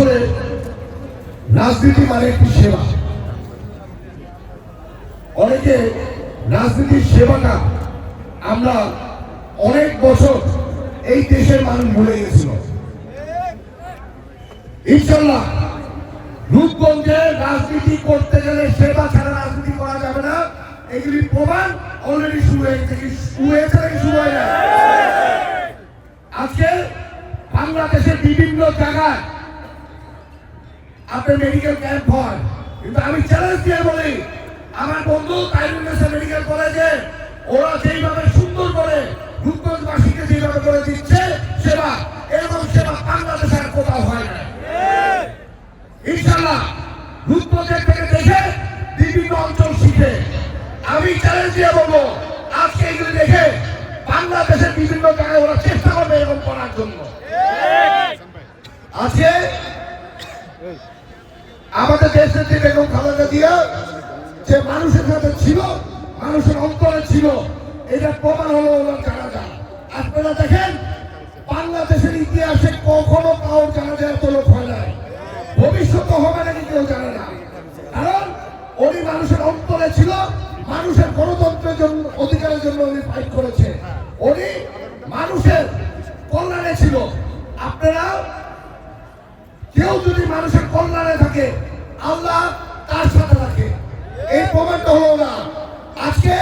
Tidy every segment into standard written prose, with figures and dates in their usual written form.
আসলে রাজনীতি মানে একটি সেবা। অনেকে রাজনীতির সেবাটা আমরা অনেক বছর এই দেশের মানুষ ভুলে গেছিল। ইনশাল্লাহ রূপগঞ্জে রাজনীতি করতে গেলে সেবা ছাড়া রাজনীতি করা যাবে না, এগুলি প্রমাণ অলরেডি শুরু হয়েছে। শুরু হয়ে যায়। আজকে বাংলাদেশের বিভিন্ন জায়গায় আপনার মেডিকেল ক্যাম্প হয়, কিন্তু আমি চ্যালেঞ্জ দিয়ে বলি, আমার বন্ধু তাইরুল মেডিকেল কলেজে ওরা যেইভাবে সুন্দর করে রূপগঞ্জবাসীকে যেভাবে করে দিচ্ছে সেবা, এরকম সেবা বাংলাদেশের কোথাও হয় না। ইনশাল্লাহ রূপগঞ্জের থেকে দেখে বিভিন্ন অঞ্চল শিখে আমি চ্যালেঞ্জ দিয়ে বলবো, আজকে এগুলো দেখে বাংলাদেশের বিভিন্ন জায়গায় ওরা চেষ্টা করবে এরকম করার জন্য। আজকে আমাদের দেশের যে বেগম খালেদা জিয়া যে মানুষের সাথে ছিল, মানুষের অন্তরে ছিল, এটা প্রমাণ হলো ওনার জানাজা। আপনারা দেখেন বাংলাদেশের ইতিহাসে কখনো কারোর জানাজা এত লোক হয় নাই, ভবিষ্যতে হবে নাকি কেউ জানে না। কারণ উনি মানুষের অন্তরে ছিল, মানুষের গণতন্ত্রের জন্য, অধিকারের জন্য উনি ফাইট করেছে, উনি মানুষের কল্যাণে ছিল। আপনারা কেউ যদি মানুষের কল্যাণে থাকে, আল্লাহ তার সাথে থাকে, এই প্রমাণটা হলো না। আজকে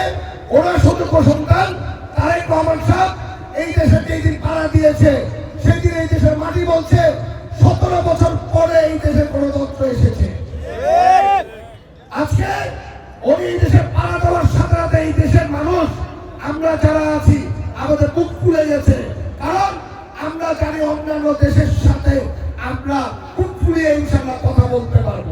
ওনার সুযোগ্য সন্তান তারেক রহমান সাহেব এই দেশে যেদিন পাড়া দিয়েছে, সেদিন এই দেশের মাটি বলছে 17 বছর পরে এই দেশে গণতন্ত্র এসেছে। আজকে উনি এই দেশে পাড়া দেওয়ার সাথে সাথে এই দেশের মানুষ, আমরা যারা আছি আমাদের বুক ফুলে গেছে। কারণ আমরা জানি অন্যান্য দেশের সাথে আমরা বুক ফুলিয়ে ইনশাল্লাহ কথা বলতে পারবো।